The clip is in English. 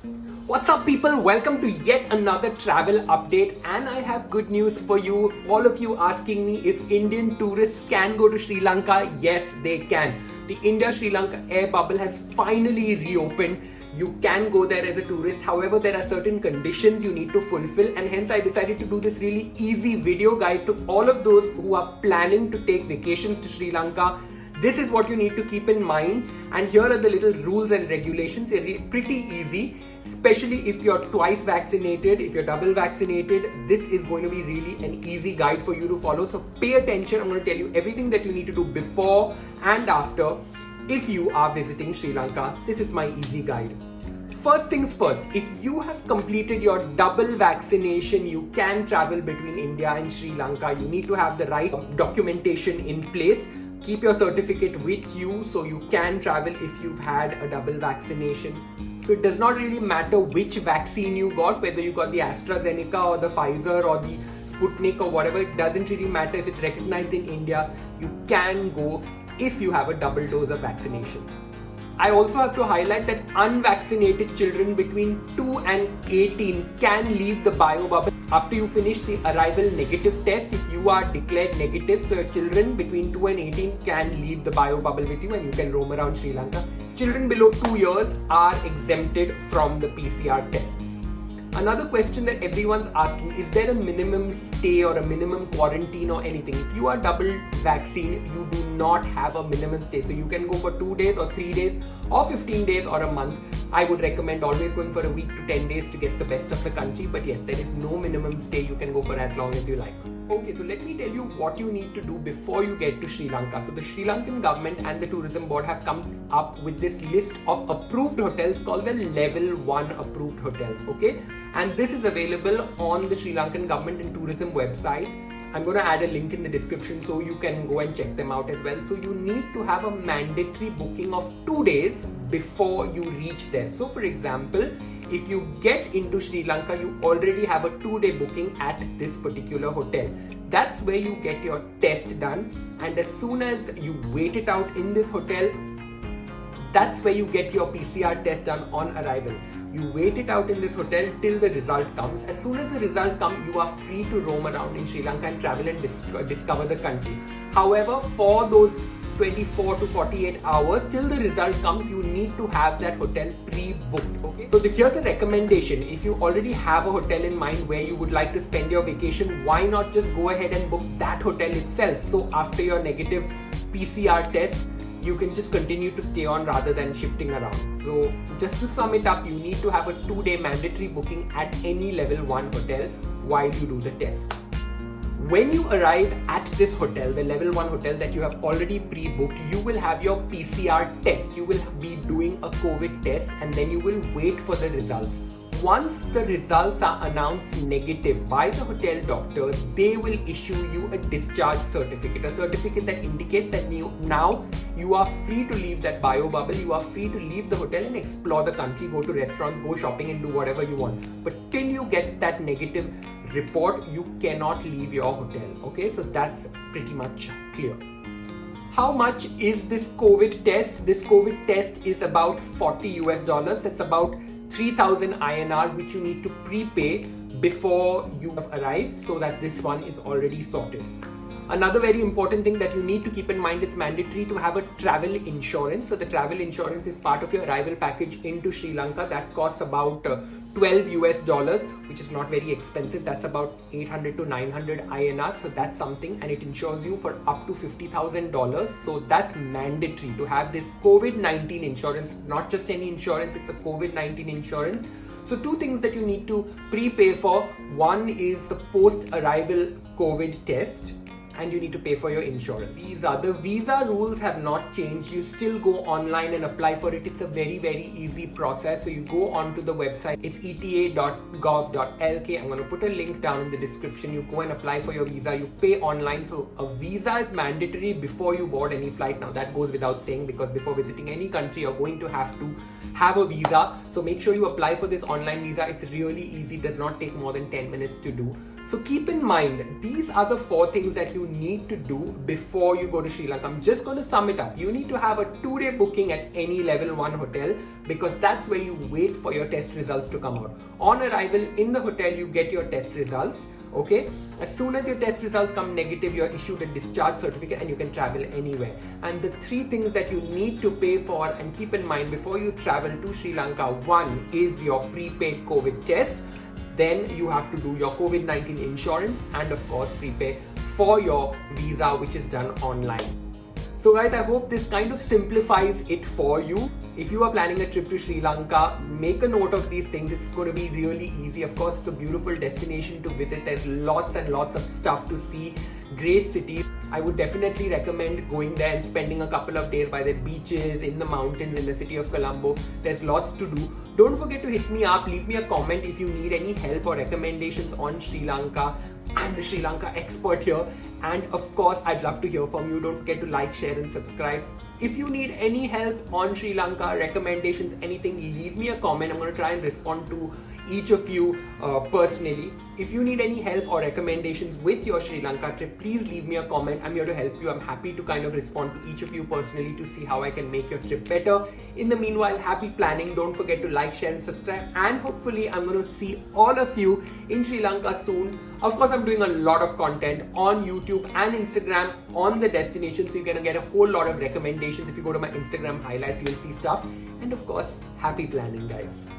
What's up, people? Welcome to yet another travel update, and I have good news for you. All of you asking me if Indian tourists can go to Sri Lanka. Yes, they can. The India-Sri Lanka air bubble has finally reopened. You can go there as a tourist. However, there are certain conditions you need to fulfill, and hence I decided to do this really easy video guide to all of those who are planning to take vacations to Sri Lanka. This is what you need to keep in mind, and here are the little rules and regulations. They're pretty easy, especially if you're twice vaccinated, if you're double vaccinated. This is going to be really an easy guide for you to follow. So pay attention. I'm going to tell you everything that you need to do before and after if you are visiting Sri Lanka. This is my easy guide. First things first, if you have completed your double vaccination, you can travel between India and Sri Lanka. You need to have the right documentation in place. Keep your certificate with you so you can travel if you've had a double vaccination. So it does not really matter which vaccine you got, whether you got the AstraZeneca or the Pfizer or the Sputnik or whatever. It doesn't really matter if it's recognized in India. You can go if you have a double dose of vaccination. I also have to highlight that unvaccinated children between 2 and 18 can leave the bio bubble after you finish the arrival negative test. If you are declared negative, so your children between 2 and 18 can leave the bio bubble with you and you can roam around Sri Lanka. Children below 2 years are exempted from the PCR tests. Another question that everyone's asking, is there a minimum stay or a minimum quarantine or anything? If you are double vaccine, you do not have a minimum stay. So you can go for 2 days or 3 days or 15 days or a month. I would recommend always going for a week to 10 days to get the best of the country. But yes, there is no minimum stay. You can go for as long as you like. Okay, so let me tell you what you need to do before you get to Sri Lanka. So the Sri Lankan government and the tourism board have come up with this list of approved hotels called the level 1 approved hotels. Okay, and this is available on the Sri Lankan government and tourism website. I'm going to add a link in the description so you can go and check them out as well. So you need to have a mandatory booking of 2 days before you reach there. So for example, if you get into Sri Lanka, you already have a 2-day booking at this particular hotel. That's where you get your test done, and as soon as you wait it out in this hotel, that's where you get your PCR test done on arrival. You wait it out in this hotel till the result comes. As soon as the result comes, you are free to roam around in Sri Lanka and travel and discover the country. However, for those 24 to 48 hours till the result comes, you need to have that hotel pre-booked. Okay, so here's a recommendation. If you already have a hotel in mind where you would like to spend your vacation, why not just go ahead and book that hotel itself? So after your negative PCR test, you can just continue to stay on rather than shifting around. So just to sum it up, you need to have a 2-day mandatory booking at any level 1 hotel while you do the test. When you arrive at this hotel, the level 1 hotel that you have already pre-booked, you will have your PCR test. You will be doing a COVID test and then you will wait for the results. Once the results are announced negative by the hotel doctor, they will issue you a discharge certificate, a certificate that indicates that now you are free to leave that bio bubble, you are free to leave the hotel and explore the country, go to restaurants, go shopping and do whatever you want. But till you get that negative report, you cannot leave your hotel. Okay, so that's pretty much clear. How much is this COVID test? This COVID test is about $40 US. That's about 3,000 INR, which you need to prepay before you have arrived, so that this one is already sorted. Another very important thing that you need to keep in mind, it's mandatory to have a travel insurance. So the travel insurance is part of your arrival package into Sri Lanka. That costs about $12 US, which is not very expensive. That's about 800 to 900 INR. So that's something, and it insures you for up to $50,000. So that's mandatory to have this COVID-19 insurance, not just any insurance, it's a COVID-19 insurance. So 2 things that you need to prepay for. One is the post-arrival COVID test, and you need to pay for your insurance. The visa rules have not changed. You still go online and apply for it. It's a very, very easy process. So you go onto the website. It's eta.gov.lk. I'm going to put a link down in the description. You go and apply for your visa. You pay online. So a visa is mandatory before you board any flight. Now that goes without saying, because before visiting any country, you're going to have a visa. So make sure you apply for this online visa. It's really easy. It does not take more than 10 minutes to do. So keep in mind, these are the 4 things that you need to do before you go to Sri Lanka. I'm just going to sum it up. You need to have a 2-day booking at any level 1 hotel, because that's where you wait for your test results to come out. On arrival in the hotel, you get your test results. Okay, as soon as your test results come negative, you're issued a discharge certificate and you can travel anywhere. And the 3 things that you need to pay for and keep in mind before you travel to Sri Lanka: 1 is your prepaid COVID test, then you have to do your COVID-19 insurance, and of course prepay for your visa, which is done online. So guys, I hope this kind of simplifies it for you. If you are planning a trip to Sri Lanka, make a note of these things. It's going to be really easy. Of course, it's a beautiful destination to visit. There's lots and lots of stuff to see. Great cities. I would definitely recommend going there and spending a couple of days by the beaches, in the mountains, in the city of Colombo. There's lots to do. Don't forget to hit me up. Leave me a comment if you need any help or recommendations on Sri Lanka. I'm the Sri Lanka expert here. And of course, I'd love to hear from you. Don't forget to like, share and subscribe. If you need any help on Sri Lanka, recommendations, anything, leave me a comment. I'm going to try and respond to each of you personally. If you need any help or recommendations with your Sri Lanka trip, please leave me a comment. I'm here to help you. I'm happy to kind of respond to each of you personally to see how I can make your trip better. In the meanwhile, happy planning. Don't forget to like, share and subscribe. And hopefully I'm going to see all of you in Sri Lanka soon. Of course, I'm doing a lot of content on YouTube and Instagram on the destination, so you're going to get a whole lot of recommendations. If you go to my Instagram highlights, you'll see stuff. And of course, happy planning, guys.